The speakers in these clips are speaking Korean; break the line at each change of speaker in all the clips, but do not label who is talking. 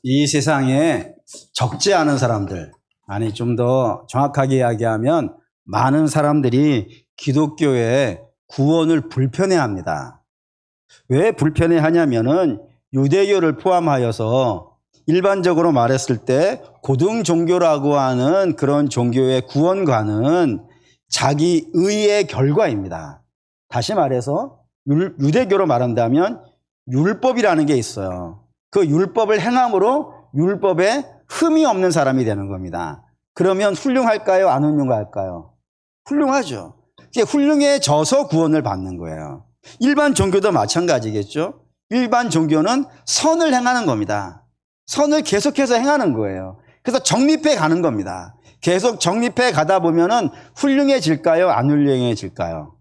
이 세상에 적지 않은 사람들, 아니 좀 더 정확하게 이야기하면 많은 사람들이 기독교의 구원을 불편해합니다. 왜 불편해하냐면은 유대교를 포함하여서 일반적으로 말했을 때 고등 종교라고 하는 그런 종교의 구원관은 자기 의의 결과입니다. 다시 말해서 유대교로 말한다면 율법이라는 게 있어요. 그 율법을 행함으로 율법에 흠이 없는 사람이 되는 겁니다. 그러면 훌륭할까요? 안 훌륭할까요? 훌륭하죠. 훌륭해져서 구원을 받는 거예요. 일반 종교도 마찬가지겠죠. 일반 종교는 선을 행하는 겁니다. 선을 계속해서 행하는 거예요. 그래서 정립해 가는 겁니다. 계속 정립해 가다 보면은 훌륭해질까요? 안 훌륭해질까요?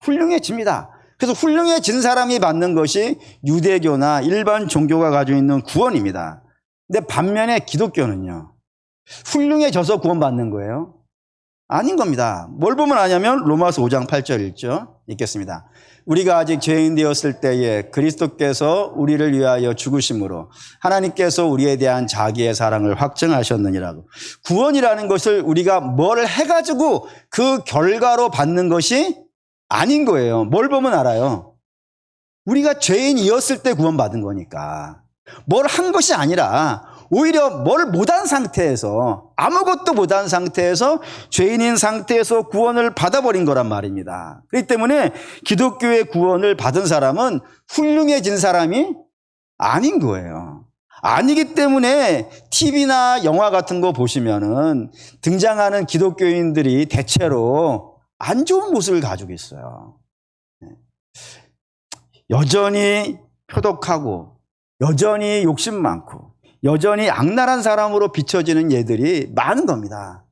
훌륭해집니다. 그래서 훌륭해진 사람이 받는 것이 유대교나 일반 종교가 가지고 있는 구원입니다. 근데 반면에 기독교는요, 훌륭해져서 구원받는 거예요? 아닌 겁니다. 뭘 보면 아냐면 로마서 5장 8절 읽겠습니다. 우리가 아직 죄인 되었을 때에 그리스도께서 우리를 위하여 죽으심으로 하나님께서 우리에 대한 자기의 사랑을 확증하셨느니라고. 구원이라는 것을 우리가 뭘 해가지고 그 결과로 받는 것이 아닌 거예요. 뭘 보면 알아요? 우리가 죄인이었을 때 구원받은 거니까. 뭘 한 것이 아니라 오히려 뭘 못한 상태에서, 아무것도 못한 상태에서 죄인인 상태에서 구원을 받아버린 거란 말입니다. 그렇기 때문에 기독교의 구원을 받은 사람은 훌륭해진 사람이 아닌 거예요. 아니기 때문에 TV나 영화 같은 거 보시면은 등장하는 기독교인들이 대체로 안 좋은 모습을 가지고 있어요. 여전히 표독하고, 여전히 욕심 많고, 여전히 악랄한 사람으로 비춰지는 예들이 많은 겁니다.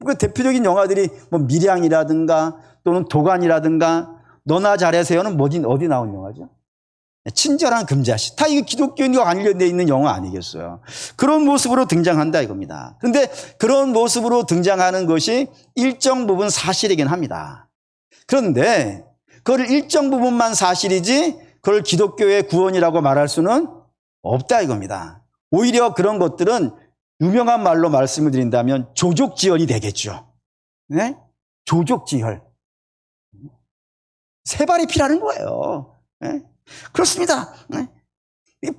그 대표적인 영화들이 뭐 밀양이라든가 또는 도관이라든가 너나 잘하세요는 어디 나온 영화죠? 친절한 금자씨. 다 이게 기독교인과 관련되어 있는 영화 아니겠어요? 그런 모습으로 등장한다 이겁니다. 그런데 그런 모습으로 등장하는 것이 일정 부분 사실이긴 합니다. 그런데 그걸 일정 부분만 사실이지 그걸 기독교의 구원이라고 말할 수는 없다 이겁니다. 오히려 그런 것들은 유명한 말로 말씀을 드린다면 조족지혈이 되겠죠. 네? 조족지혈. 세 발이 피라는 거예요. 네? 그렇습니다. 네?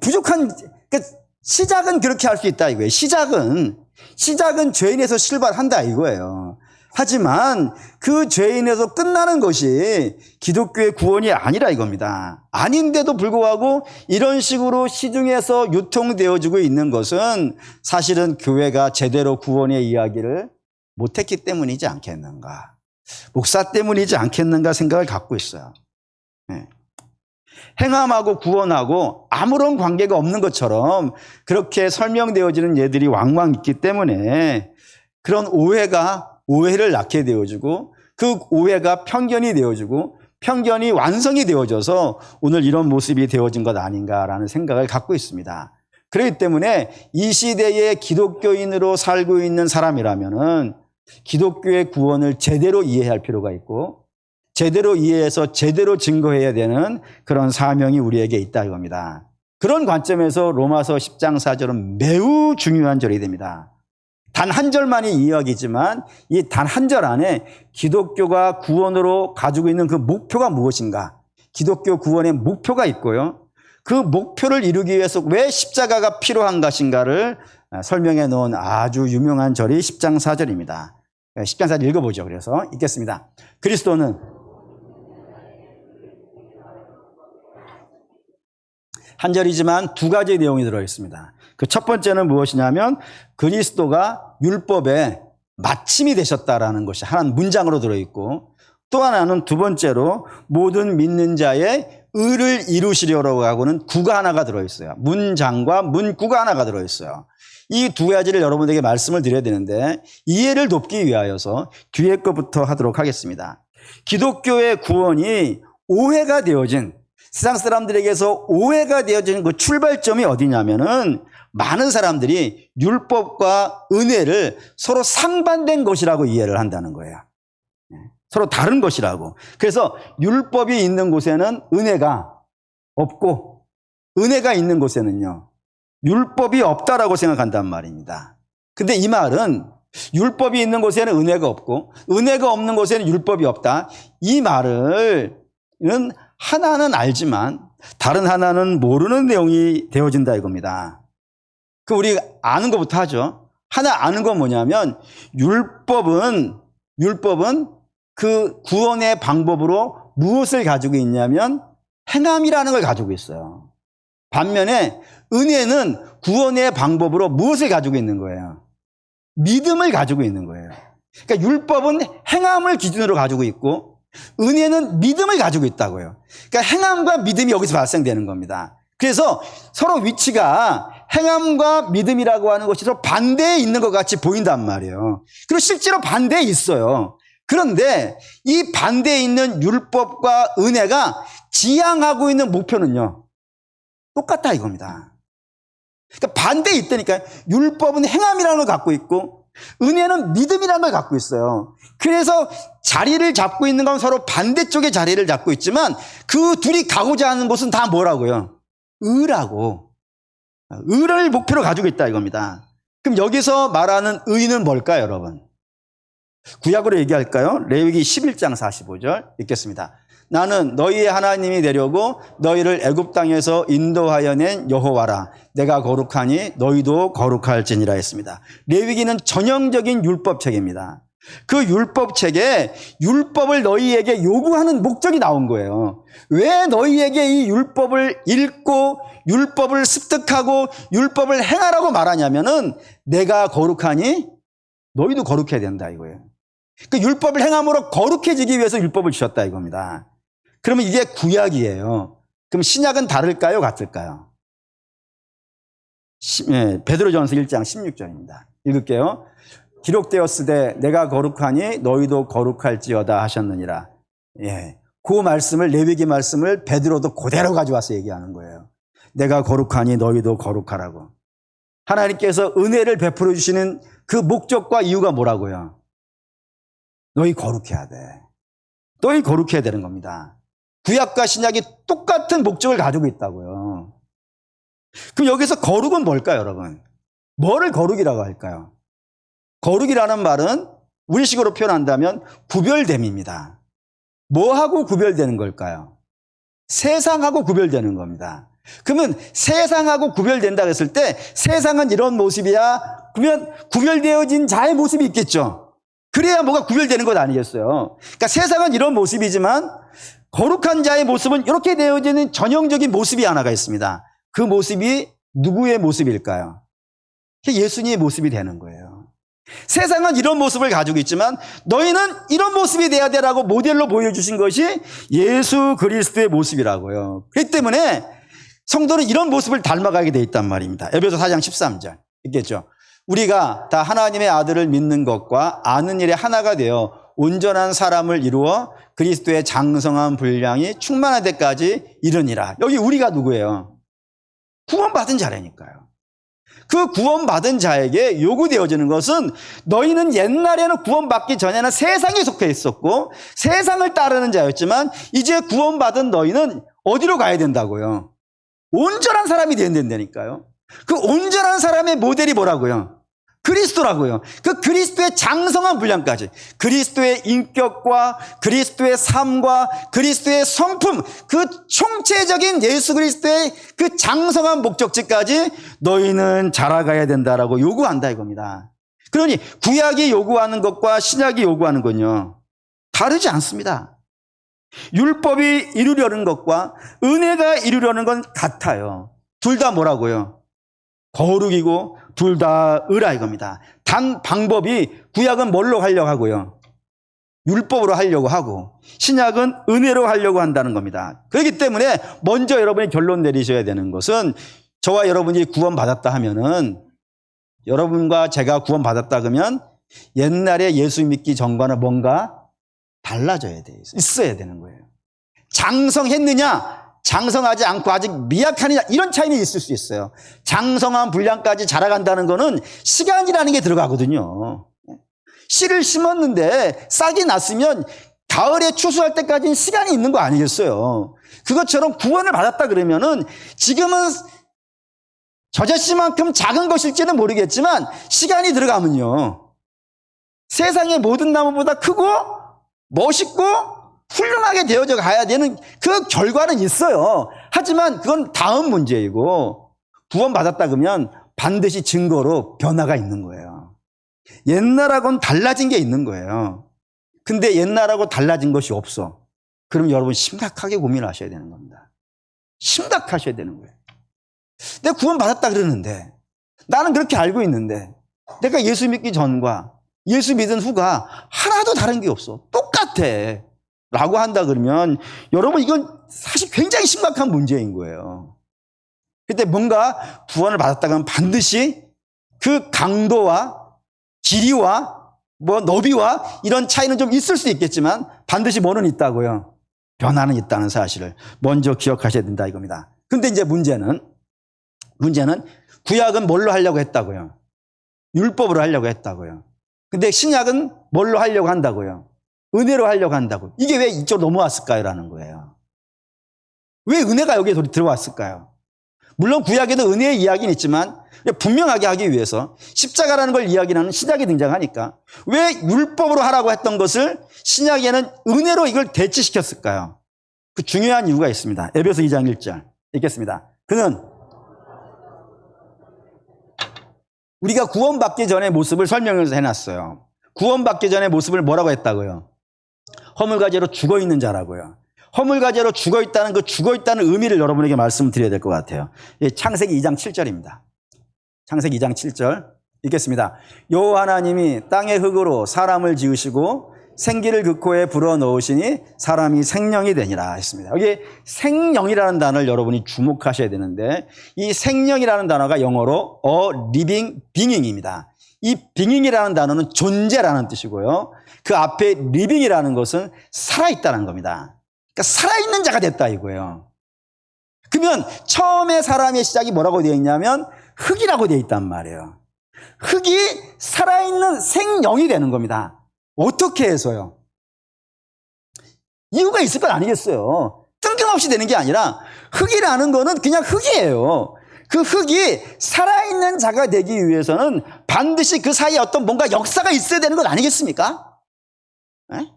부족한, 그러니까 시작은 그렇게 할 수 있다 이거예요. 시작은 죄인에서 출발한다 이거예요. 하지만 그 죄인에서 끝나는 것이 기독교의 구원이 아니라 이겁니다. 아닌데도 불구하고 이런 식으로 시중에서 유통되어지고 있는 것은 사실은 교회가 제대로 구원의 이야기를 못했기 때문이지 않겠는가. 목사 때문이지 않겠는가 생각을 갖고 있어요. 네. 행함하고 구원하고 아무런 관계가 없는 것처럼 그렇게 설명되어지는 예들이 왕왕 있기 때문에 그런 오해를 낳게 되어주고 그 오해가 편견이 되어주고 편견이 완성이 되어져서 오늘 이런 모습이 되어진 것 아닌가라는 생각을 갖고 있습니다. 그렇기 때문에 이 시대에 기독교인으로 살고 있는 사람이라면은 기독교의 구원을 제대로 이해할 필요가 있고 제대로 이해해서 제대로 증거해야 되는 그런 사명이 우리에게 있다 이겁니다. 그런 관점에서 로마서 10장 4절은 매우 중요한 절이 됩니다. 단 한 절만이 이야기지만 이 단 한 절 안에 기독교가 구원으로 가지고 있는 그 목표가 무엇인가? 기독교 구원의 목표가 있고요. 그 목표를 이루기 위해서 왜 십자가가 필요한 것인가를 설명해 놓은 아주 유명한 절이 10장 4절입니다. 10장 4절 읽어보죠. 그래서 읽겠습니다. 그리스도는 한 절이지만 두 가지 내용이 들어있습니다. 그 첫 번째는 무엇이냐면 그리스도가 율법의 마침이 되셨다라는 것이 하나는 문장으로 들어있고 또 하나는 두 번째로 모든 믿는 자의 의를 이루시려고 하고는 구가 하나가 들어있어요. 문장과 문구가 하나가 들어있어요. 이 두 가지를 여러분에게 말씀을 드려야 되는데 이해를 돕기 위하여서 뒤에 것부터 하도록 하겠습니다. 기독교의 구원이 오해가 되어진 세상 사람들에게서 오해가 되어지는 그 출발점이 어디냐면은 많은 사람들이 율법과 은혜를 서로 상반된 것이라고 이해를 한다는 거예요. 서로 다른 것이라고. 그래서 율법이 있는 곳에는 은혜가 없고 은혜가 있는 곳에는요 율법이 없다라고 생각한단 말입니다. 근데 이 말은 율법이 있는 곳에는 은혜가 없고 은혜가 없는 곳에는 율법이 없다. 이 말은 하나는 알지만 다른 하나는 모르는 내용이 되어진다 이겁니다. 우리 아는 것부터 하죠. 하나 아는 건 뭐냐면 율법은 그 구원의 방법으로 무엇을 가지고 있냐면 행함이라는 걸 가지고 있어요. 반면에 은혜는 구원의 방법으로 무엇을 가지고 있는 거예요? 믿음을 가지고 있는 거예요. 그러니까 율법은 행함을 기준으로 가지고 있고 은혜는 믿음을 가지고 있다고요. 그러니까 행함과 믿음이 여기서 발생되는 겁니다. 그래서 서로 위치가 행함과 믿음이라고 하는 것이 서로 반대에 있는 것 같이 보인단 말이에요. 그리고 실제로 반대에 있어요. 그런데 이 반대에 있는 율법과 은혜가 지향하고 있는 목표는요, 똑같다 이겁니다. 그러니까 반대에 있다니까요. 율법은 행함이라는 걸 갖고 있고 은혜는 믿음이라는 걸 갖고 있어요. 그래서 자리를 잡고 있는 건 서로 반대쪽의 자리를 잡고 있지만 그 둘이 가고자 하는 곳은 다 뭐라고요? 의라고. 의를 목표로 가지고 있다 이겁니다. 그럼 여기서 말하는 의는 뭘까요, 여러분? 구약으로 얘기할까요? 레위기 11장 45절 읽겠습니다. 나는 너희의 하나님이 되려고 너희를 애굽 땅에서 인도하여 낸 여호와라. 내가 거룩하니 너희도 거룩할지니라 했습니다. 레위기는 전형적인 율법책입니다. 그 율법책에 율법을 너희에게 요구하는 목적이 나온 거예요. 왜 너희에게 이 율법을 읽고 율법을 습득하고 율법을 행하라고 말하냐면은 내가 거룩하니 너희도 거룩해야 된다 이거예요. 그 율법을 행함으로 거룩해지기 위해서 율법을 주셨다 이겁니다. 그러면 이게 구약이에요. 그럼 신약은 다를까요? 같을까요? 베드로전서 1장 16절입니다. 읽을게요. 기록되었으되 내가 거룩하니 너희도 거룩할지어다 하셨느니라. 그 말씀을 레위기 말씀을 베드로도 그대로 가져와서 얘기하는 거예요. 내가 거룩하니 너희도 거룩하라고. 하나님께서 은혜를 베풀어 주시는 그 목적과 이유가 뭐라고요? 너희 거룩해야 돼. 너희 거룩해야 되는 겁니다. 구약과 신약이 똑같은 목적을 가지고 있다고요. 그럼 여기서 거룩은 뭘까요, 여러분? 뭐를 거룩이라고 할까요? 거룩이라는 말은 우리식으로 표현한다면 구별됨입니다. 뭐하고 구별되는 걸까요? 세상하고 구별되는 겁니다. 그러면 세상하고 구별된다 했을 때 세상은 이런 모습이야. 그러면 구별되어진 자의 모습이 있겠죠. 그래야 뭐가 구별되는 것 아니겠어요. 그러니까 세상은 이런 모습이지만 거룩한 자의 모습은 이렇게 되어지는 전형적인 모습이 하나가 있습니다. 그 모습이 누구의 모습일까요? 예수님의 모습이 되는 거예요. 세상은 이런 모습을 가지고 있지만 너희는 이런 모습이 돼야 되라고 모델로 보여주신 것이 예수 그리스도의 모습이라고요. 그렇기 때문에 성도는 이런 모습을 닮아가게 돼 있단 말입니다. 에베소 4장 13절 있겠죠. 우리가 다 하나님의 아들을 믿는 것과 아는 일에 하나가 되어 온전한 사람을 이루어 그리스도의 장성한 분량이 충만할 때까지 이르니라. 여기 우리가 누구예요? 구원받은 자라니까요. 그 구원받은 자에게 요구되어지는 것은 너희는 옛날에는 구원받기 전에는 세상에 속해 있었고 세상을 따르는 자였지만 이제 구원받은 너희는 어디로 가야 된다고요? 온전한 사람이 되어야 된다니까요. 그 온전한 사람의 모델이 뭐라고요? 그리스도라고요. 그 그리스도의 장성한 분량까지, 그리스도의 인격과 그리스도의 삶과 그리스도의 성품, 그 총체적인 예수 그리스도의 그 장성한 목적지까지 너희는 자라가야 된다라고 요구한다 이겁니다. 그러니 구약이 요구하는 것과 신약이 요구하는 건요, 다르지 않습니다. 율법이 이루려는 것과 은혜가 이루려는 건 같아요. 둘 다 뭐라고요? 거룩이고 둘 다 의라 이겁니다. 단 방법이 구약은 뭘로 하려고 하고요? 율법으로 하려고 하고 신약은 은혜로 하려고 한다는 겁니다. 그렇기 때문에 먼저 여러분이 결론 내리셔야 되는 것은 저와 여러분이 구원받았다 하면은 여러분과 제가 구원받았다 그러면 옛날에 예수 믿기 전과는 뭔가 달라져야 돼 있어야 되는 거예요. 장성했느냐 장성하지 않고 아직 미약하느냐 이런 차이는 있을 수 있어요. 장성한 분량까지 자라간다는 거는 시간이라는 게 들어가거든요. 씨를 심었는데 싹이 났으면 가을에 추수할 때까지는 시간이 있는 거 아니겠어요. 그것처럼 구원을 받았다 그러면은 지금은 저자씨만큼 작은 것일지는 모르겠지만 시간이 들어가면요, 세상의 모든 나무보다 크고 멋있고 훌륭하게 되어져 가야 되는 그 결과는 있어요. 하지만 그건 다음 문제이고, 구원받았다 그러면 반드시 증거로 변화가 있는 거예요. 옛날하고는 달라진 게 있는 거예요. 근데 옛날하고 달라진 것이 없어. 그럼 여러분 심각하게 고민하셔야 되는 겁니다. 심각하셔야 되는 거예요. 내가 구원받았다 그러는데, 나는 그렇게 알고 있는데, 내가 예수 믿기 전과 예수 믿은 후가 하나도 다른 게 없어. 똑같아. 라고 한다 그러면 여러분 이건 사실 굉장히 심각한 문제인 거예요. 그때 뭔가 구원을 받았다 그러면 반드시 그 강도와 길이와 뭐 너비와 이런 차이는 좀 있을 수 있겠지만 반드시 뭐는 있다고요? 변화는 있다는 사실을 먼저 기억하셔야 된다 이겁니다. 근데 이제 문제는 구약은 뭘로 하려고 했다고요? 율법으로 하려고 했다고요. 근데 신약은 뭘로 하려고 한다고요? 은혜로 하려고 한다고. 이게 왜 이쪽으로 넘어왔을까요? 라는 거예요. 왜 은혜가 여기에 들어왔을까요? 물론 구약에도 은혜의 이야기는 있지만 분명하게 하기 위해서 십자가라는 걸 이야기하는 신약이 등장하니까 왜 율법으로 하라고 했던 것을 신약에는 은혜로 이걸 대치시켰을까요? 그 중요한 이유가 있습니다. 에베소 2장 1절 읽겠습니다. 그는 우리가 구원받기 전의 모습을 설명을 해놨어요. 구원받기 전의 모습을 뭐라고 했다고요? 허물과죄로 죽어있는 자라고요. 허물과죄로 죽어있다는 그 죽어있다는 의미를 여러분에게 말씀드려야 될 것 같아요. 창세기 2장 7절입니다. 창세기 2장 7절 읽겠습니다. 여호와 하나님이 땅의 흙으로 사람을 지으시고 생기를 그 코에 불어넣으시니 사람이 생령이 되니라 했습니다. 여기 생령이라는 단어를 여러분이 주목하셔야 되는데, 이 생령이라는 단어가 영어로 a living being입니다. 이 being이라는 단어는 존재라는 뜻이고요. 그 앞에 living이라는 것은 살아있다는 겁니다. 그러니까 살아있는 자가 됐다 이거예요. 그러면 처음에 사람의 시작이 뭐라고 되어 있냐면 흙이라고 되어 있단 말이에요. 흙이 살아있는 생령이 되는 겁니다. 어떻게 해서요? 이유가 있을 건 아니겠어요. 뜬금없이 되는 게 아니라 흙이라는 거는 그냥 흙이에요. 그 흙이 살아있는 자가 되기 위해서는 반드시 그 사이에 어떤 뭔가 역사가 있어야 되는 건 아니겠습니까? 에?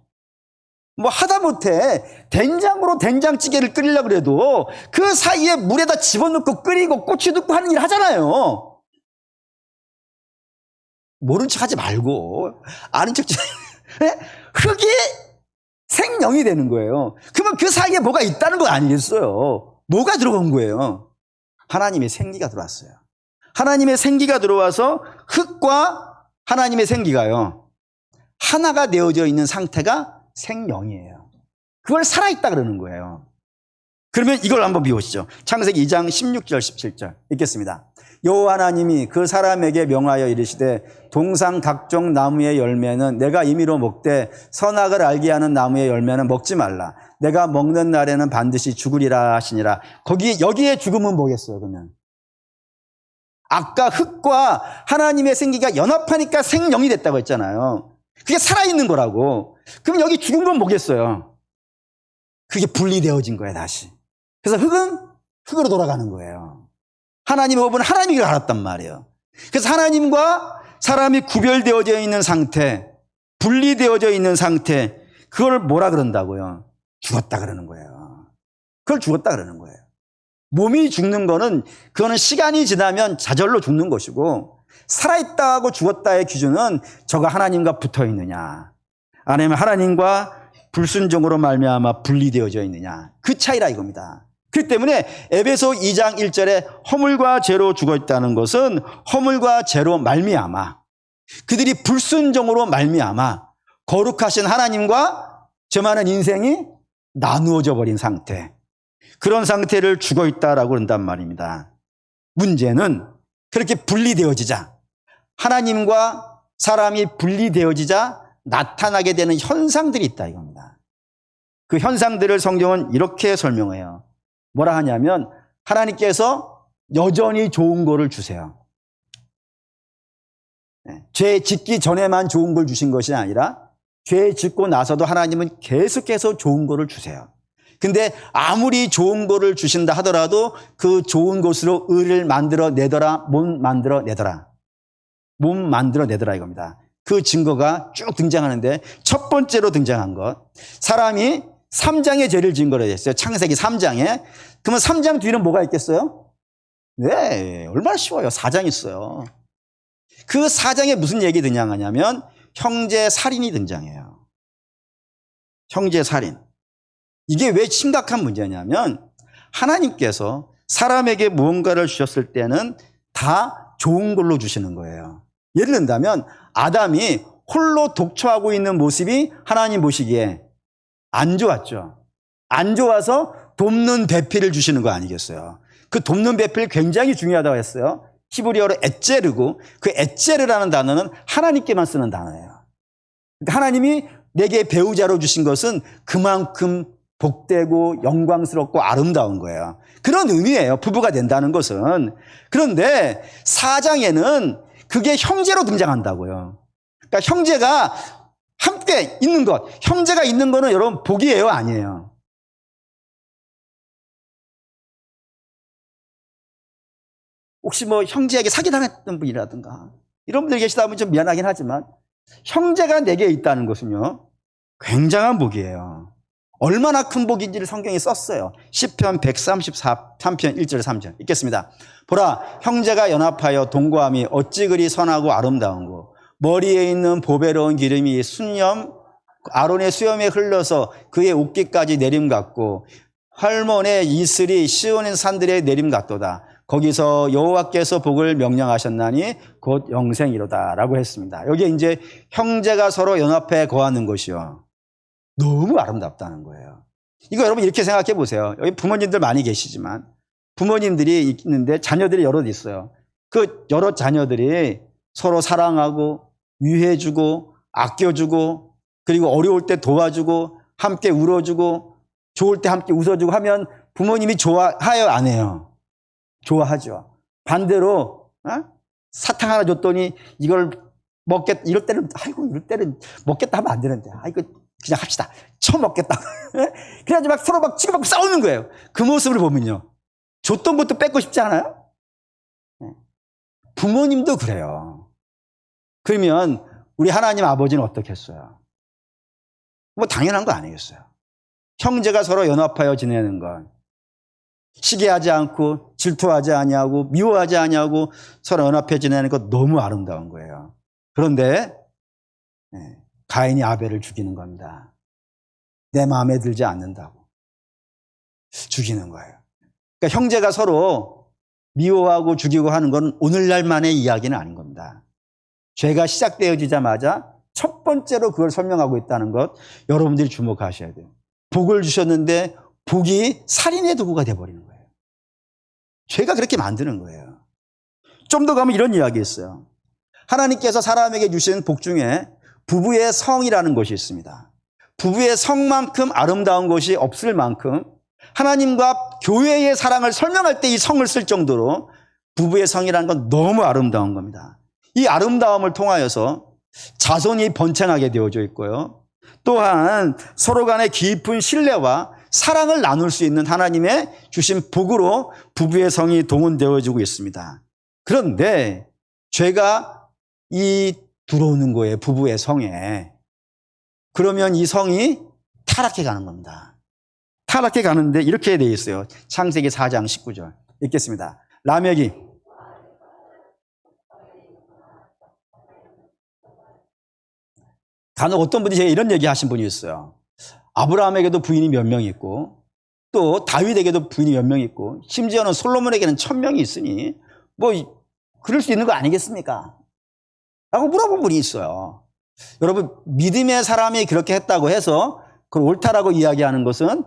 뭐 하다못해 된장으로 된장찌개를 끓이려고 그래도 그 사이에 물에다 집어넣고 끓이고 꼬치 넣고 하는 일 하잖아요. 모른 척 하지 말고 아는 척. 흙이 생명이 되는 거예요. 그러면 그 사이에 뭐가 있다는 거 아니겠어요? 뭐가 들어간 거예요? 하나님의 생기가 들어왔어요. 하나님의 생기가 들어와서 흙과 하나님의 생기가요, 하나가 되어져 있는 상태가 생명이에요. 그걸 살아있다 그러는 거예요. 그러면 이걸 한번 비우시죠. 창세기 2장 16절 17절 읽겠습니다. 여호와 하나님이 그 사람에게 명하여 이르시되 동상 각종 나무의 열매는 내가 임의로 먹되 선악을 알게 하는 나무의 열매는 먹지 말라. 내가 먹는 날에는 반드시 죽으리라 하시니라. 여기에 죽음은 뭐겠어요? 그러면 아까 흙과 하나님의 생기가 연합하니까 생명이 됐다고 했잖아요. 그게 살아있는 거라고. 그럼 여기 죽은 건 뭐겠어요? 그게 분리되어진 거예요, 다시. 그래서 흙은 흙으로 돌아가는 거예요. 하나님의 법은 하나님이 알았단 말이에요. 그래서 하나님과 사람이 구별되어져 있는 상태, 분리되어져 있는 상태, 그걸 뭐라 그런다고요? 죽었다 그러는 거예요. 그걸 죽었다 그러는 거예요. 몸이 죽는 거는, 그거는 시간이 지나면 좌절로 죽는 것이고, 살아있다고 죽었다의 기준은 저가 하나님과 붙어 있느냐, 아니면 하나님과 불순종으로 말미암아 분리되어져 있느냐, 그 차이라 이겁니다. 그렇기 때문에 에베소 2장 1절에 허물과 죄로 죽어있다는 것은 허물과 죄로 말미암아, 그들이 불순종으로 말미암아 거룩하신 하나님과 죄 많은 인생이 나누어져 버린 상태, 그런 상태를 죽어있다라고 그런단 말입니다. 문제는 그렇게 분리되어지자, 하나님과 사람이 분리되어지자 나타나게 되는 현상들이 있다 이겁니다. 그 현상들을 성경은 이렇게 설명해요. 뭐라 하냐면 하나님께서 여전히 좋은 거를 주세요. 죄 짓기 전에만 좋은 걸 주신 것이 아니라 죄 짓고 나서도 하나님은 계속해서 좋은 거를 주세요. 근데 아무리 좋은 거를 주신다 하더라도 그 좋은 것으로 을을 만들어내더라, 못 만들어내더라. 못 만들어내더라 이겁니다. 그 증거가 쭉 등장하는데 첫 번째로 등장한 것. 사람이 3장의 죄를 지은 거로 됐어요. 창세기 3장에. 그러면 3장 뒤는 뭐가 있겠어요? 네, 얼마나 쉬워요. 4장 있어요. 그 4장에 무슨 얘기 등장하냐면 형제 살인이 등장해요. 형제 살인. 이게 왜 심각한 문제냐면 하나님께서 사람에게 무언가를 주셨을 때는 다 좋은 걸로 주시는 거예요. 예를 든다면 아담이 홀로 독초하고 있는 모습이 하나님 보시기에 안 좋았죠. 안 좋아서 돕는 배필을 주시는 거 아니겠어요. 그 돕는 배필 굉장히 중요하다고 했어요. 히브리어로 엣제르고 그 엣제르라는 단어는 하나님께만 쓰는 단어예요. 그러니까 하나님이 내게 배우자로 주신 것은 그만큼 복되고 영광스럽고 아름다운 거예요. 그런 의미예요. 부부가 된다는 것은. 그런데 4장에는 그게 형제로 등장한다고요. 그러니까 형제가 함께 있는 것. 형제가 있는 거는 여러분 복이에요, 아니에요? 혹시 뭐 형제에게 사기당했던 분이라든가 이런 분들이 계시다 보면 좀 미안하긴 하지만 형제가 내게 있다는 것은요 굉장한 복이에요. 얼마나 큰 복인지를 성경이 썼어요. 시편 133편 1절 3절 읽겠습니다. 보라, 형제가 연합하여 동거함이 어찌 그리 선하고 아름다운고, 머리에 있는 보배로운 기름이 순염 아론의 수염에 흘러서 그의 옷깃까지 내림 같고 할몬의 이슬이 시온의 산들의 내림 같도다. 거기서 여호와께서 복을 명령하셨나니 곧 영생이로다 라고 했습니다. 여기에 이제 형제가 서로 연합해 거하는 것이요 너무 아름답다는 거예요. 이거 여러분 이렇게 생각해 보세요. 여기 부모님들 많이 계시지만 부모님들이 있는데 자녀들이 여럿 있어요. 그 여러 자녀들이 서로 사랑하고 위해주고 아껴주고 그리고 어려울 때 도와주고 함께 울어주고 좋을 때 함께 웃어주고 하면 부모님이 좋아해요, 안 해요? 좋아하죠. 반대로 사탕 하나 줬더니 이걸 먹겠다. 이럴 때는 먹겠다 하면 안 되는데 그냥 합시다. 처먹겠다. 그래가지고 막 서로 막 치고받고 싸우는 거예요. 그 모습을 보면요. 줬던 것도 뺏고 싶지 않아요? 부모님도 그래요. 그러면 우리 하나님 아버지는 어떻게 했어요? 뭐 당연한 거 아니겠어요? 형제가 서로 연합하여 지내는 건 시기하지 않고 질투하지 아니하고 미워하지 아니하고 서로 연합해 지내는 것 너무 아름다운 거예요. 그런데 가인이 아벨을 죽이는 겁니다. 내 마음에 들지 않는다고 죽이는 거예요. 그러니까 형제가 서로 미워하고 죽이고 하는 건 오늘날만의 이야기는 아닌 겁니다. 죄가 시작되어지자마자 첫 번째로 그걸 설명하고 있다는 것 여러분들이 주목하셔야 돼요. 복을 주셨는데 복이 살인의 도구가 돼버리는 거예요. 죄가 그렇게 만드는 거예요. 좀 더 가면 이런 이야기 있어요. 하나님께서 사람에게 주신 복 중에 부부의 성이라는 것이 있습니다. 부부의 성만큼 아름다운 것이 없을 만큼 하나님과 교회의 사랑을 설명할 때 이 성을 쓸 정도로 부부의 성이라는 건 너무 아름다운 겁니다. 이 아름다움을 통하여서 자손이 번창하게 되어져 있고요. 또한 서로 간의 깊은 신뢰와 사랑을 나눌 수 있는 하나님의 주신 복으로 부부의 성이 동원되어지고 있습니다. 그런데 죄가 들어오는 거예요. 부부의 성에. 그러면 이 성이 타락해 가는 겁니다. 타락해 가는데 이렇게 되어 있어요. 창세기 4장 19절 읽겠습니다. 라멕이 간혹 어떤 분이 제가 이런 얘기 하신 분이 있어요. 아브라함에게도 부인이 몇 명 있고 또 다윗에게도 부인이 몇 명 있고 심지어는 솔로몬에게는 1000명이 있으니 뭐 그럴 수 있는 거 아니겠습니까? 라고 물어본 분이 있어요. 여러분 믿음의 사람이 그렇게 했다고 해서 그걸 옳다라고 이야기하는 것은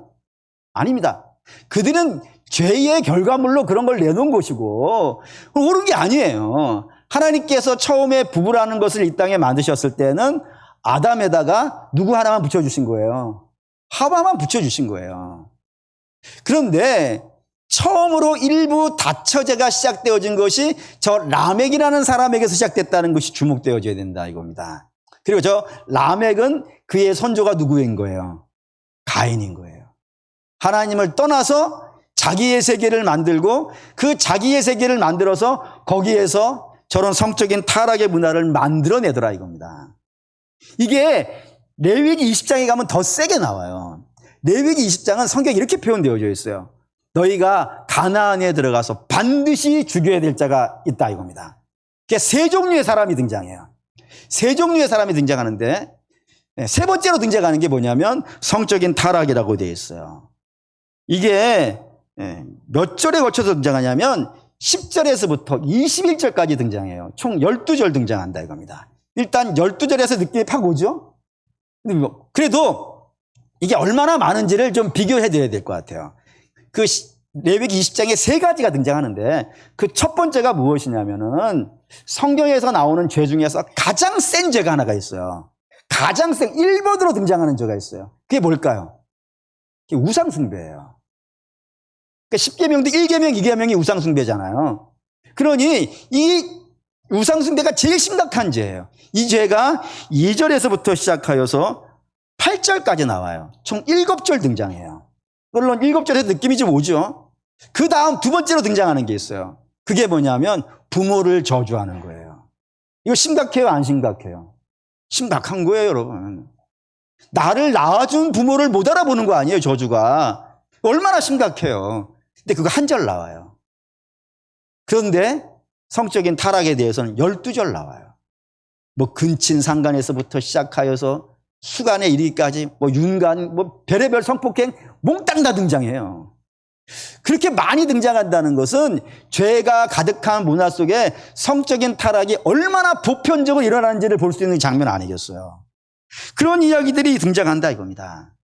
아닙니다. 그들은 죄의 결과물로 그런 걸 내놓은 것이고 옳은 게 아니에요. 하나님께서 처음에 부부라는 것을 이 땅에 만드셨을 때는 아담에다가 누구 하나만 붙여주신 거예요. 하와만 붙여주신 거예요. 그런데 처음으로 일부 다처제가 시작되어진 것이 저 라멕이라는 사람에게서 시작됐다는 것이 주목되어져야 된다 이겁니다. 그리고 저 라멕은 그의 선조가 누구인 거예요? 가인인 거예요. 하나님을 떠나서 자기의 세계를 만들고 그 자기의 세계를 만들어서 거기에서 저런 성적인 타락의 문화를 만들어내더라 이겁니다. 이게 레위기 20장에 가면 더 세게 나와요. 레위기 20장은 성경에 이렇게 표현되어져 있어요. 너희가 가나안에 들어가서 반드시 죽여야 될 자가 있다 이겁니다. 그게 세 종류의 사람이 등장해요. 세 종류의 사람이 등장하는데 세 번째로 등장하는 게 뭐냐면 성적인 타락이라고 되어 있어요. 이게 몇 절에 걸쳐서 등장하냐면 10절에서부터 21절까지 등장해요. 총 12절 등장한다 이겁니다. 일단 12절에서 느낌이 팍 오죠? 그래도 이게 얼마나 많은지를 좀 비교해 드려야 될 것 같아요. 그 레위기 20장에 세 가지가 등장하는데 그 첫 번째가 무엇이냐면은 성경에서 나오는 죄 중에서 가장 센 죄가 하나가 있어요. 가장 센 1번으로 등장하는 죄가 있어요. 그게 뭘까요? 그게 우상숭배예요. 그러니까 10계명도 1계명, 2계명이 우상숭배잖아요. 그러니 이 우상숭배가 제일 심각한 죄예요. 이 죄가 2절에서부터 시작하여서 8절까지 나와요. 총 7절 등장해요. 물론 7절에서 느낌이 좀 오죠. 그 다음 두 번째로 등장하는 게 있어요. 그게 뭐냐면 부모를 저주하는 거예요. 이거 심각해요, 안 심각해요? 심각한 거예요, 여러분. 나를 낳아준 부모를 못 알아보는 거 아니에요, 저주가. 얼마나 심각해요. 근데 그거 한 절 나와요. 그런데 성적인 타락에 대해서는 12절 나와요. 뭐 근친 상간에서부터 시작하여서 수간에 이르기까지 뭐 윤간, 뭐 별의별 성폭행 몽땅 다 등장해요. 그렇게 많이 등장한다는 것은 죄가 가득한 문화 속에 성적인 타락이 얼마나 보편적으로 일어나는지를 볼 수 있는 장면 아니겠어요. 그런 이야기들이 등장한다 이겁니다.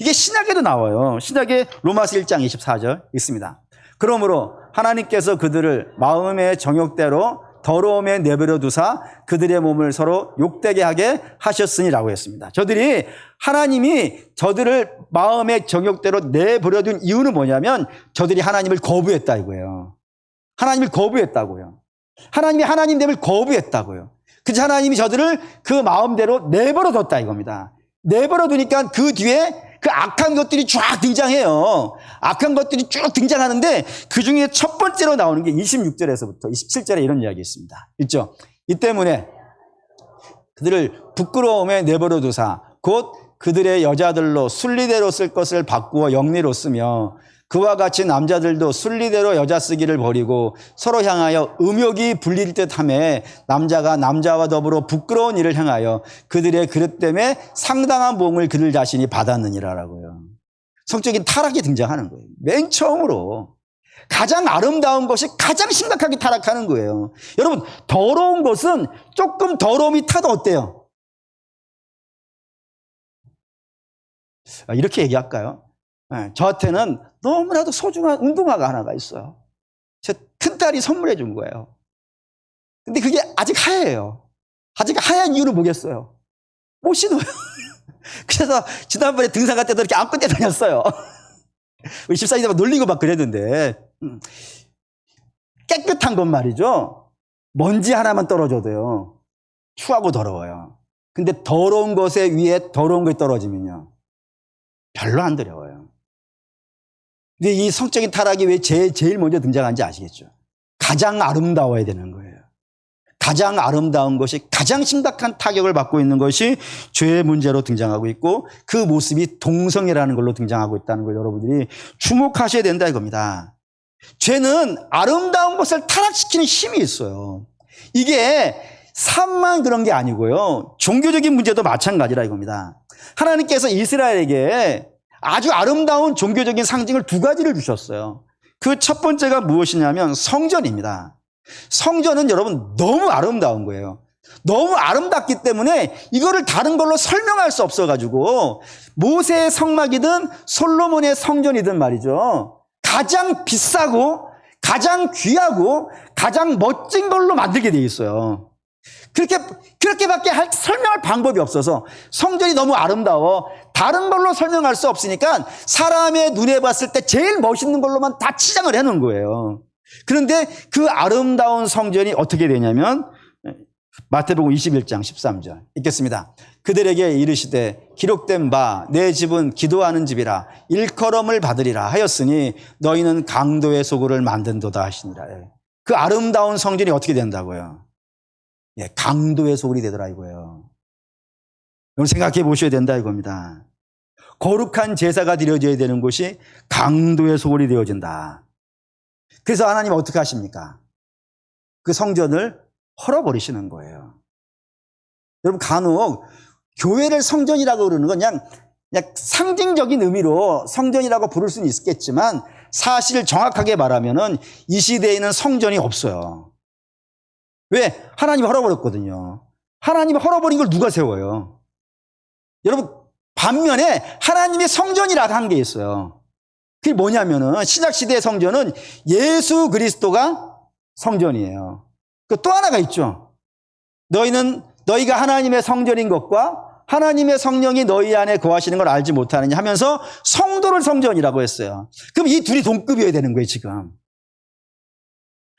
이게 신약에도 나와요. 신약에 로마서 1장 24절 있습니다. 그러므로 하나님께서 그들을 마음의 정욕대로 더러움에 내버려 두사 그들의 몸을 서로 욕되게 하게 하셨으니라고 했습니다. 하나님이 저들을 마음의 정욕대로 내버려 둔 이유는 뭐냐면 저들이 하나님을 거부했다 이거예요. 하나님을 거부했다고요. 하나님이 하나님됨을 거부했다고요. 그래서 하나님이 저들을 그 마음대로 내버려 뒀다 이겁니다. 내버려 두니까 그 뒤에 그 악한 것들이 쫙 등장해요. 악한 것들이 쭉 등장하는데 그 중에 첫 번째로 나오는 게 26절에서부터 27절에 이런 이야기 있습니다. 있죠? 이 때문에 그들을 부끄러움에 내버려 두사 곧 그들의 여자들로 순리대로 쓸 것을 바꾸어 영리로 쓰며 그와 같이 남자들도 순리대로 여자 쓰기를 버리고 서로 향하여 음욕이 불릴 듯하며 남자가 남자와 더불어 부끄러운 일을 향하여 그들의 그릇 때문에 상당한 보응을 그들 자신이 받았느니라라고요. 성적인 타락이 등장하는 거예요. 맨 처음으로 가장 아름다운 것이 가장 심각하게 타락하는 거예요. 여러분, 더러운 것은 조금 더러움이 타도 어때요? 이렇게 얘기할까요? 저한테는 너무나도 소중한 운동화가 하나가 있어요. 제 큰딸이 선물해 준 거예요. 근데 그게 아직 하얘요. 아직 하얀 이유는 뭐겠어요? 못 신어요. 그래서 지난번에 등산 갈 때도 이렇게 안고 다녔어요. 우리 집사님들 놀리고 막 그랬는데 깨끗한 건 말이죠. 먼지 하나만 떨어져도요. 추하고 더러워요. 근데 더러운 것에 위에 더러운 것이 떨어지면요. 별로 안 더러워요. 근데 이 성적인 타락이 왜 제일 먼저 등장하는지 아시겠죠? 가장 아름다워야 되는 거예요. 가장 아름다운 것이 가장 심각한 타격을 받고 있는 것이 죄의 문제로 등장하고 있고 그 모습이 동성애라는 걸로 등장하고 있다는 걸 여러분들이 주목하셔야 된다 이겁니다. 죄는 아름다운 것을 타락시키는 힘이 있어요. 이게 삶만 그런 게 아니고요. 종교적인 문제도 마찬가지라 이겁니다. 하나님께서 이스라엘에게 아주 아름다운 종교적인 상징을 두 가지를 주셨어요. 그 첫 번째가 무엇이냐면 성전입니다. 성전은 여러분 너무 아름다운 거예요. 너무 아름답기 때문에 이거를 다른 걸로 설명할 수 없어가지고 모세의 성막이든 솔로몬의 성전이든 말이죠. 가장 비싸고 가장 귀하고 가장 멋진 걸로 만들게 돼 있어요. 그렇게밖에 설명할 방법이 없어서 성전이 너무 아름다워 다른 걸로 설명할 수 없으니까 사람의 눈에 봤을 때 제일 멋있는 걸로만 다 치장을 해놓은 거예요. 그런데 그 아름다운 성전이 어떻게 되냐면 마태복음 21장 13절 읽겠습니다. 그들에게 이르시되 기록된 바 내 집은 기도하는 집이라 일컬음을 받으리라 하였으니 너희는 강도의 소굴을 만든도다 하시니라. 그 아름다운 성전이 어떻게 된다고요? 예, 강도의 소굴이 되더라 이거예요. 여러분 생각해 보셔야 된다 이겁니다. 거룩한 제사가 드려져야 되는 곳이 강도의 소굴이 되어진다. 그래서 하나님 어떻게 하십니까? 그 성전을 헐어버리시는 거예요. 여러분 간혹 교회를 성전이라고 그러는 건 그냥 상징적인 의미로 성전이라고 부를 수는 있겠지만 사실 정확하게 말하면은 이 시대에는 성전이 없어요. 왜? 하나님이 헐어버렸거든요. 하나님이 헐어버린 걸 누가 세워요? 여러분 반면에 하나님이 성전이라고 한 게 있어요. 그게 뭐냐면은 신약시대의 성전은 예수 그리스도가 성전이에요. 또 하나가 있죠. 너희가 하나님의 성전인 것과 하나님의 성령이 너희 안에 거하시는 걸 알지 못하느냐 하면서 성도를 성전이라고 했어요. 그럼 이 둘이 동급이어야 되는 거예요, 지금.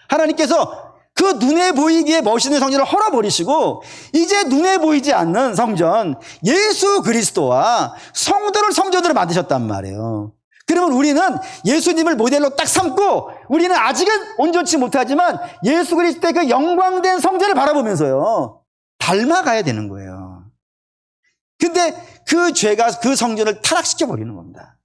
하나님께서 그 눈에 보이기에 멋있는 성전을 헐어버리시고 이제 눈에 보이지 않는 성전, 예수 그리스도와 성도를 성전으로 만드셨단 말이에요. 그러면 우리는 예수님을 모델로 딱 삼고 우리는 아직은 온전치 못하지만 예수 그리스도의 그 영광된 성전을 바라보면서요 닮아가야 되는 거예요. 근데 그 죄가 그 성전을 타락시켜버리는 겁니다.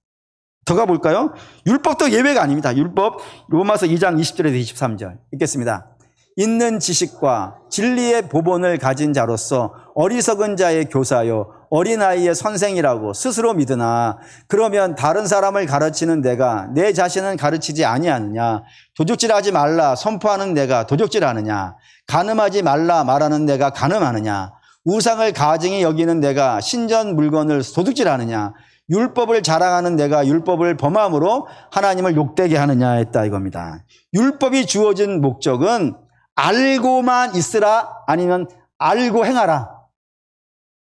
더 가볼까요? 율법도 예외가 아닙니다. 율법 로마서 2장 20절에서 23절 읽겠습니다. 있는 지식과 진리의 보본을 가진 자로서 어리석은 자의 교사요 어린아이의 선생이라고 스스로 믿으나 그러면 다른 사람을 가르치는 내가 내 자신은 가르치지 아니하느냐? 도둑질하지 말라 선포하는 내가 도둑질하느냐? 간음하지 말라 말하는 내가 간음하느냐? 우상을 가증히 여기는 내가 신전 물건을 도둑질하느냐? 율법을 자랑하는 내가 율법을 범함으로 하나님을 욕되게 하느냐 했다 이겁니다. 율법이 주어진 목적은 알고만 있으라 아니면 알고 행하라.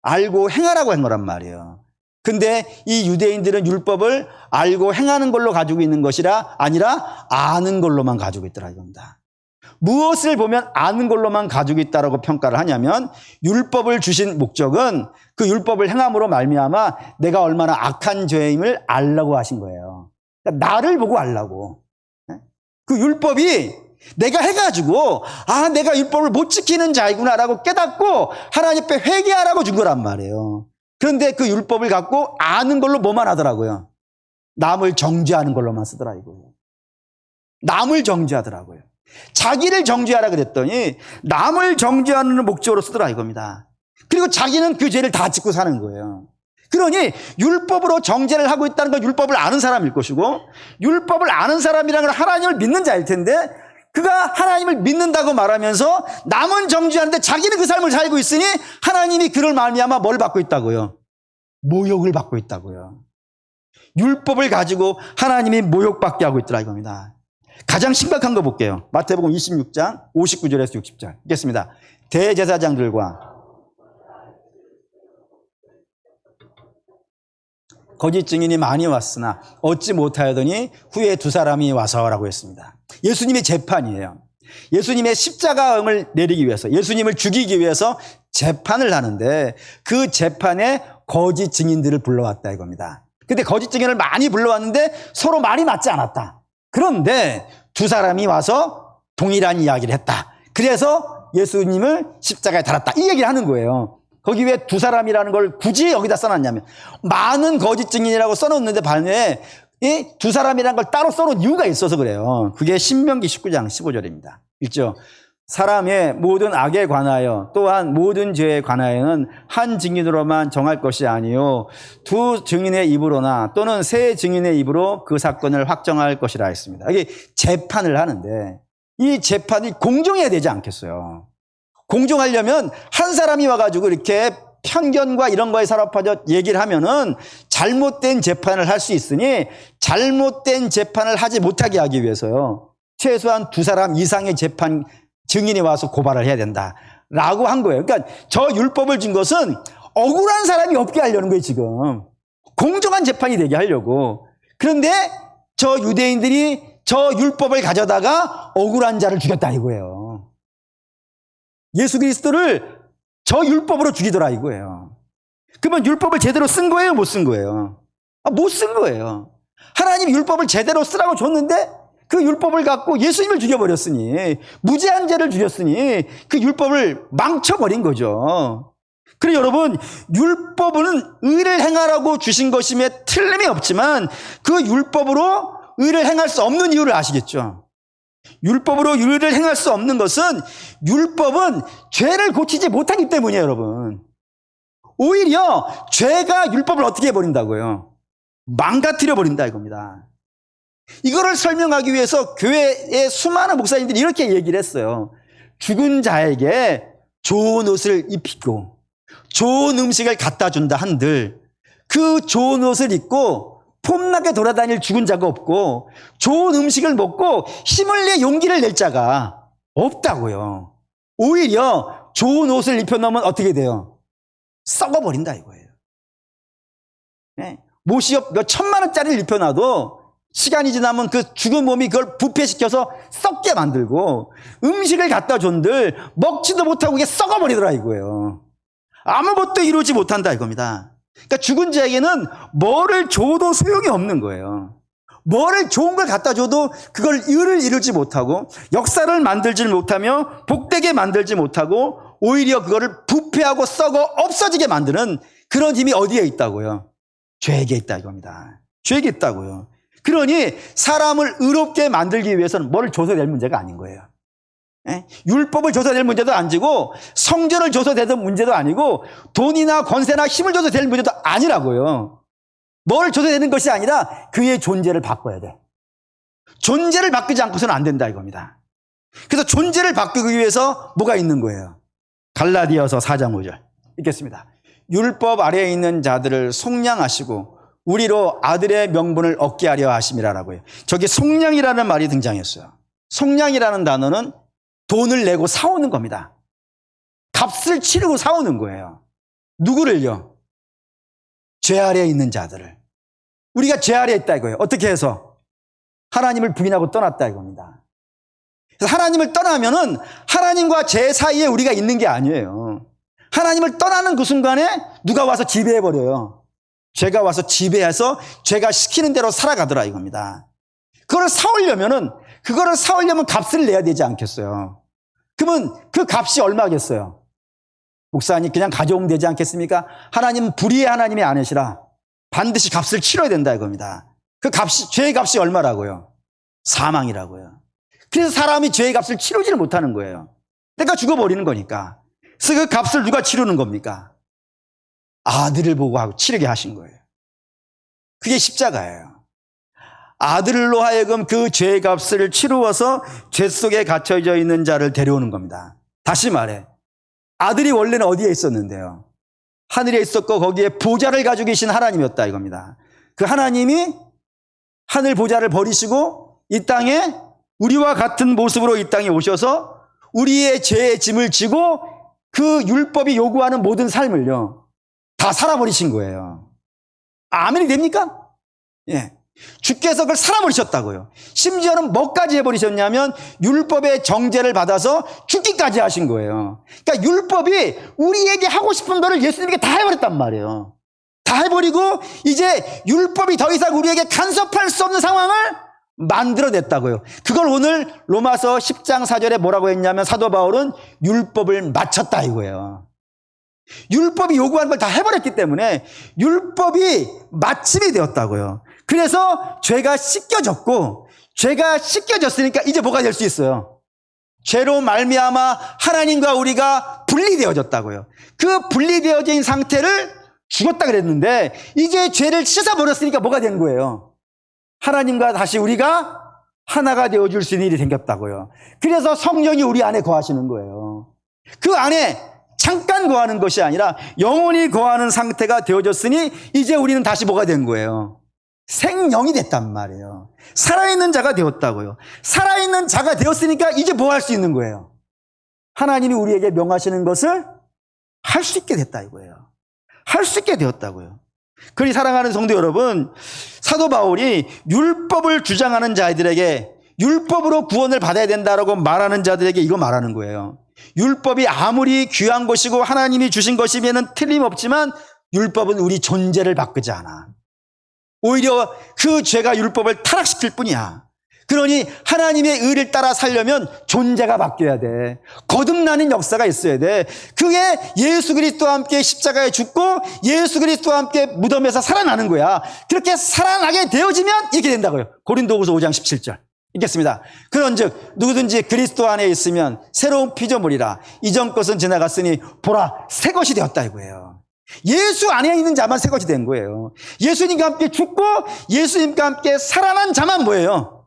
알고 행하라고 한 거란 말이에요. 근데 이 유대인들은 율법을 알고 행하는 걸로 가지고 있는 것이라 아니라 아는 걸로만 가지고 있더라 이겁니다. 무엇을 보면 아는 걸로만 가지고 있다라고 평가를 하냐면 율법을 주신 목적은 그 율법을 행함으로 말미암아 내가 얼마나 악한 죄임을 알라고 하신 거예요. 그러니까 나를 보고 알라고. 그 율법이 내가 해가지고 내가 율법을 못 지키는 자이구나라고 깨닫고 하나님 앞에 회개하라고 준 거란 말이에요. 그런데 그 율법을 갖고 아는 걸로 뭐만 하더라고요? 남을 정죄하는 걸로만 쓰더라 이거예요. 남을 정죄하더라고요. 자기를 정죄하라 그랬더니 남을 정죄하는 목적으로 쓰더라 이겁니다. 그리고 자기는 그 죄를 다 짓고 사는 거예요. 그러니 율법으로 정죄를 하고 있다는 건 율법을 아는 사람일 것이고 율법을 아는 사람이라는 건 하나님을 믿는 자일 텐데 그가 하나님을 믿는다고 말하면서 남은 정죄하는데 자기는 그 삶을 살고 있으니 하나님이 그를 말미암아 뭘 받고 있다고요? 모욕을 받고 있다고요. 율법을 가지고 하나님이 모욕받게 하고 있더라 이겁니다. 가장 심각한 거 볼게요. 마태복음 26장 59절에서 60절 읽겠습니다. 대제사장들과 거짓 증인이 많이 왔으나 얻지 못하였더니 후에 두 사람이 와서라고 했습니다. 예수님의 재판이에요. 예수님의 십자가형을 내리기 위해서 예수님을 죽이기 위해서 재판을 하는데 그 재판에 거짓 증인들을 불러왔다 이겁니다. 근데 거짓 증인을 많이 불러왔는데 서로 말이 맞지 않았다. 그런데 두 사람이 와서 동일한 이야기를 했다. 그래서 예수님을 십자가에 달았다. 이 얘기를 하는 거예요. 거기 왜 두 사람이라는 걸 굳이 여기다 써놨냐면 많은 거짓 증인이라고 써놓는데 반면에 이 두 사람이라는 걸 따로 써놓은 이유가 있어서 그래요. 그게 신명기 19장 15절입니다. 읽죠. 사람의 모든 악에 관하여 또한 모든 죄에 관하여는 한 증인으로만 정할 것이 아니요 두 증인의 입으로나 또는 세 증인의 입으로 그 사건을 확정할 것이라 했습니다. 이게 재판을 하는데 이 재판이 공정해야 되지 않겠어요. 공정하려면 한 사람이 와가지고 이렇게 편견과 이런 거에 사로잡혀 얘기를 하면은 잘못된 재판을 할 수 있으니 잘못된 재판을 하지 못하게 하기 위해서요. 최소한 두 사람 이상의 재판 증인이 와서 고발을 해야 된다라고 한 거예요. 그러니까 저 율법을 준 것은 억울한 사람이 없게 하려는 거예요, 지금. 공정한 재판이 되게 하려고. 그런데 저 유대인들이 저 율법을 가져다가 억울한 자를 죽였다 이거예요. 예수 그리스도를 저 율법으로 죽이더라 이거예요. 그러면 율법을 제대로 쓴 거예요? 못 쓴 거예요? 못 쓴 거예요. 하나님이 율법을 제대로 쓰라고 줬는데 그 율법을 갖고 예수님을 죽여버렸으니, 무죄한 죄를 죽였으니 그 율법을 망쳐버린 거죠. 그래서 여러분, 율법은 의를 행하라고 주신 것임에 틀림이 없지만 그 율법으로 의를 행할 수 없는 이유를 아시겠죠? 율법으로 의를 행할 수 없는 것은 율법은 죄를 고치지 못하기 때문이에요, 여러분. 오히려 죄가 율법을 어떻게 해버린다고요? 망가뜨려 버린다 이겁니다. 이거를 설명하기 위해서 교회의 수많은 목사님들이 이렇게 얘기를 했어요. 죽은 자에게 좋은 옷을 입히고 좋은 음식을 갖다 준다 한들 그 좋은 옷을 입고 폼나게 돌아다닐 죽은 자가 없고 좋은 음식을 먹고 힘을 내 용기를 낼 자가 없다고요. 오히려 좋은 옷을 입혀놓으면 어떻게 돼요? 썩어버린다 이거예요. 네. 못이업 몇 천만 원짜리를 입혀놔도 시간이 지나면 그 죽은 몸이 그걸 부패시켜서 썩게 만들고, 음식을 갖다 준들 먹지도 못하고 이게 썩어버리더라 이거예요. 아무것도 이루지 못한다 이겁니다. 그러니까 죽은 자에게는 뭐를 줘도 소용이 없는 거예요. 뭐를 좋은 걸 갖다 줘도 그걸 의를 이루지 못하고 역사를 만들지 못하며 복되게 만들지 못하고 오히려 그거를 부패하고 썩어 없어지게 만드는 그런 힘이 어디에 있다고요? 죄에게 있다 이겁니다. 죄에게 있다고요. 그러니 사람을 의롭게 만들기 위해서는 뭐를 줘서 될 문제가 아닌 거예요. 예? 율법을 줘서 될 문제도 아니고 성전을 줘서 될 문제도 아니고 돈이나 권세나 힘을 줘서 될 문제도 아니라고요. 뭘 줘서 되는 것이 아니라 그의 존재를 바꿔야 돼. 존재를 바꾸지 않고서는 안 된다 이겁니다. 그래서 존재를 바꾸기 위해서 뭐가 있는 거예요? 갈라디아서 4장 5절 읽겠습니다. 율법 아래에 있는 자들을 속량하시고 우리로 아들의 명분을 얻게 하려 하심이라라고요. 저기 속량이라는 말이 등장했어요. 속량이라는 단어는 돈을 내고 사오는 겁니다. 값을 치르고 사오는 거예요. 누구를요? 죄 아래에 있는 자들을. 우리가 죄 아래에 있다 이거예요. 어떻게 해서? 하나님을 부인하고 떠났다 이겁니다. 그래서 하나님을 떠나면은 하나님과 죄 사이에 우리가 있는 게 아니에요. 하나님을 떠나는 그 순간에 누가 와서 지배해버려요. 죄가 와서 지배해서 죄가 시키는 대로 살아가더라 이겁니다. 그거를 사오려면 값을 내야 되지 않겠어요? 그러면 그 값이 얼마겠어요? 목사님 그냥 가져오면 되지 않겠습니까? 하나님은 불의의 하나님이 아니시라 반드시 값을 치러야 된다 이겁니다. 그 값이, 죄의 값이 얼마라고요? 사망이라고요. 그래서 사람이 죄의 값을 치르지를 못하는 거예요. 내가 죽어버리는 거니까. 그래서 그 값을 누가 치르는 겁니까? 아들을 보고 하고 치르게 하신 거예요. 그게 십자가예요. 아들로 하여금 그 죄의 값을 치루어서 죄 속에 갇혀져 있는 자를 데려오는 겁니다. 다시 말해 아들이 원래는 어디에 있었는데요? 하늘에 있었고 거기에 보좌를 가지고 계신 하나님이었다 이겁니다. 그 하나님이 하늘 보좌를 버리시고 이 땅에 우리와 같은 모습으로 이 땅에 오셔서 우리의 죄의 짐을 지고 그 율법이 요구하는 모든 삶을요 다 살아버리신 거예요. 아멘이 됩니까? 예. 주께서 그걸 살아버리셨다고요. 심지어는 뭐까지 해버리셨냐면 율법의 정죄를 받아서 죽기까지 하신 거예요. 그러니까 율법이 우리에게 하고 싶은 거를 예수님에게 다 해버렸단 말이에요. 다 해버리고 이제 율법이 더 이상 우리에게 간섭할 수 없는 상황을 만들어냈다고요. 그걸 오늘 로마서 10장 4절에 뭐라고 했냐면 사도 바울은 율법을 마쳤다 이거예요. 율법이 요구하는 걸 다 해버렸기 때문에 율법이 마침이 되었다고요. 그래서 죄가 씻겨졌고 죄가 씻겨졌으니까 이제 뭐가 될 수 있어요? 죄로 말미암아 하나님과 우리가 분리되어졌다고요. 그 분리되어진 상태를 죽었다 그랬는데 이제 죄를 씻어버렸으니까 뭐가 된 거예요? 하나님과 다시 우리가 하나가 되어줄 수 있는 일이 생겼다고요. 그래서 성령이 우리 안에 거하시는 거예요. 그 안에 잠깐 거하는 것이 아니라 영원히 거하는 상태가 되어졌으니 이제 우리는 다시 뭐가 된 거예요? 생명이 됐단 말이에요. 살아있는 자가 되었다고요. 살아있는 자가 되었으니까 이제 뭐 할 수 있는 거예요? 하나님이 우리에게 명하시는 것을 할 수 있게 됐다 이거예요. 할 수 있게 되었다고요. 그러니 사랑하는 성도 여러분, 사도 바울이 율법을 주장하는 자들에게 율법으로 구원을 받아야 된다라고 말하는 자들에게 이거 말하는 거예요. 율법이 아무리 귀한 것이고 하나님이 주신 것이면은 틀림없지만 율법은 우리 존재를 바꾸지 않아. 오히려 그 죄가 율법을 타락시킬 뿐이야. 그러니 하나님의 의를 따라 살려면 존재가 바뀌어야 돼. 거듭나는 역사가 있어야 돼. 그게 예수 그리스도와 함께 십자가에 죽고 예수 그리스도와 함께 무덤에서 살아나는 거야. 그렇게 살아나게 되어지면 이렇게 된다고요. 고린도후서 5장 17절 읽겠습니다. 그런즉 누구든지 그리스도 안에 있으면 새로운 피조물이라. 이전 것은 지나갔으니 보라 새 것이 되었다 이거예요. 예수 안에 있는 자만 새 것이 된 거예요. 예수님과 함께 죽고 예수님과 함께 살아난 자만 뭐예요?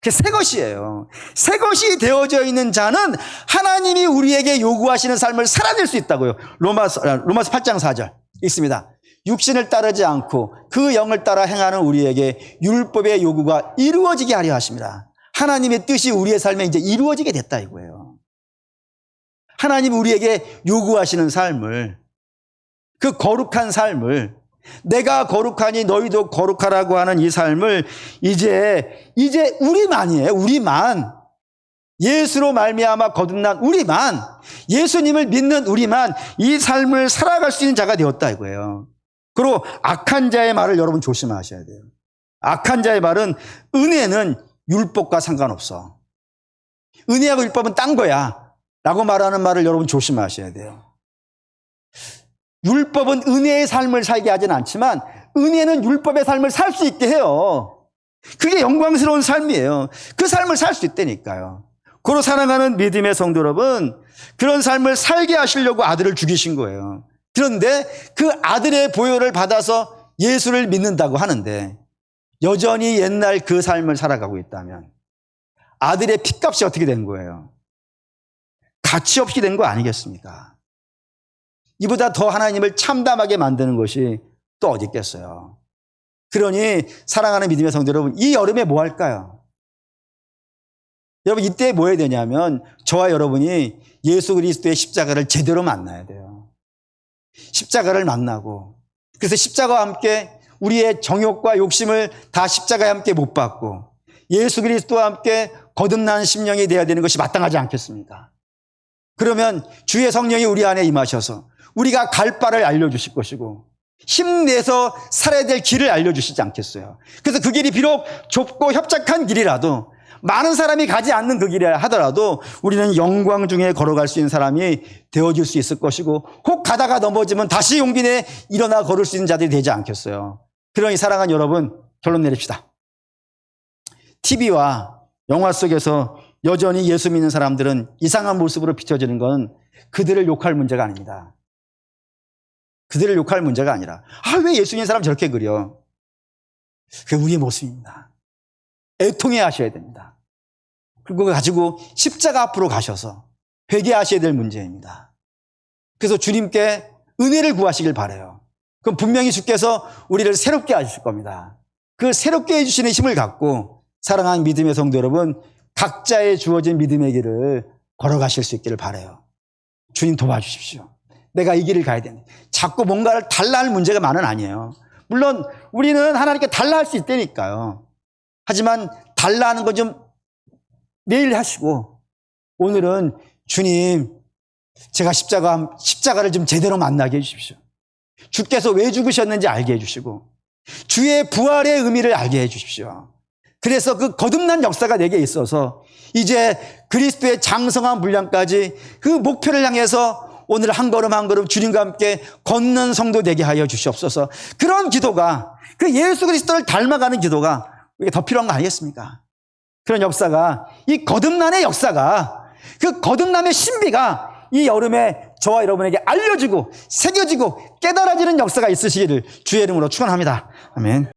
그게 새 것이에요. 새 것이 되어져 있는 자는 하나님이 우리에게 요구하시는 삶을 살아낼 수 있다고요. 로마서 8장 4절 있습니다. 육신을 따르지 않고 그 영을 따라 행하는 우리에게 율법의 요구가 이루어지게 하려 하십니다. 하나님의 뜻이 우리의 삶에 이제 이루어지게 됐다 이거예요. 하나님이 우리에게 요구하시는 삶을, 그 거룩한 삶을, 내가 거룩하니 너희도 거룩하라고 하는 이 삶을 이제 우리만이에요. 우리만. 예수로 말미암아 거듭난 우리만, 예수님을 믿는 우리만 이 삶을 살아갈 수 있는 자가 되었다 이거예요. 그리고 악한 자의 말을 여러분 조심하셔야 돼요. 악한 자의 말은 은혜는 율법과 상관없어. 은혜하고 율법은 딴 거야 라고 말하는 말을 여러분 조심하셔야 돼요. 율법은 은혜의 삶을 살게 하진 않지만 은혜는 율법의 삶을 살 수 있게 해요. 그게 영광스러운 삶이에요. 그 삶을 살 수 있다니까요. 그로 사랑하는 믿음의 성도 여러분, 그런 삶을 살게 하시려고 아들을 죽이신 거예요. 그런데 그 아들의 보혈을 받아서 예수를 믿는다고 하는데 여전히 옛날 그 삶을 살아가고 있다면 아들의 핏값이 어떻게 된 거예요? 가치 없이 된 거 아니겠습니까? 이보다 더 하나님을 참담하게 만드는 것이 또 어디 있겠어요? 그러니 사랑하는 믿음의 성도 여러분, 이 여름에 뭐 할까요? 여러분 이때 뭐 해야 되냐면 저와 여러분이 예수 그리스도의 십자가를 제대로 만나야 돼요. 십자가를 만나고, 그래서 십자가와 함께 우리의 정욕과 욕심을 다 십자가에 함께 못 박고 예수 그리스도와 함께 거듭난 심령이 되어야 되는 것이 마땅하지 않겠습니까? 그러면 주의 성령이 우리 안에 임하셔서 우리가 갈 바를 알려주실 것이고 힘내서 살아야 될 길을 알려주시지 않겠어요? 그래서 그 길이 비록 좁고 협착한 길이라도, 많은 사람이 가지 않는 그 길이라 하더라도 우리는 영광 중에 걸어갈 수 있는 사람이 되어질 수 있을 것이고, 혹 가다가 넘어지면 다시 용기 내 일어나 걸을 수 있는 자들이 되지 않겠어요? 그러니 사랑하는 여러분, 결론 내립시다. TV와 영화 속에서 여전히 예수 믿는 사람들은 이상한 모습으로 비춰지는 건 그들을 욕할 문제가 아닙니다. 그들을 욕할 문제가 아니라, 왜 예수 믿는 사람 저렇게 그려? 그게 우리의 모습입니다. 애통해 하셔야 됩니다. 그거 가지고 십자가 앞으로 가셔서 회개하셔야 될 문제입니다. 그래서 주님께 은혜를 구하시길 바라요. 그럼 분명히 주께서 우리를 새롭게 하실 겁니다. 그 새롭게 해주시는 힘을 갖고 사랑하는 믿음의 성도 여러분, 각자의 주어진 믿음의 길을 걸어가실 수 있기를 바라요. 주님 도와주십시오. 내가 이 길을 가야 되네. 자꾸 뭔가를 달라 할 문제가 많은 아니에요. 물론 우리는 하나님께 달라 할 수 있다니까요. 하지만 달라 하는 건 좀 내일 하시고, 오늘은 주님, 제가 십자가를 좀 제대로 만나게 해주십시오. 주께서 왜 죽으셨는지 알게 해주시고 주의 부활의 의미를 알게 해주십시오. 그래서 그 거듭난 역사가 내게 있어서 이제 그리스도의 장성한 분량까지 그 목표를 향해서 오늘 한 걸음 한 걸음 주님과 함께 걷는 성도 되게 하여 주시옵소서. 그런 기도가, 그 예수 그리스도를 닮아가는 기도가 이게 더 필요한 거 아니겠습니까? 그런 역사가, 이 거듭남의 역사가, 그 거듭남의 신비가 이 여름에 저와 여러분에게 알려지고 새겨지고 깨달아지는 역사가 있으시기를 주의 이름으로 축원합니다. 아멘.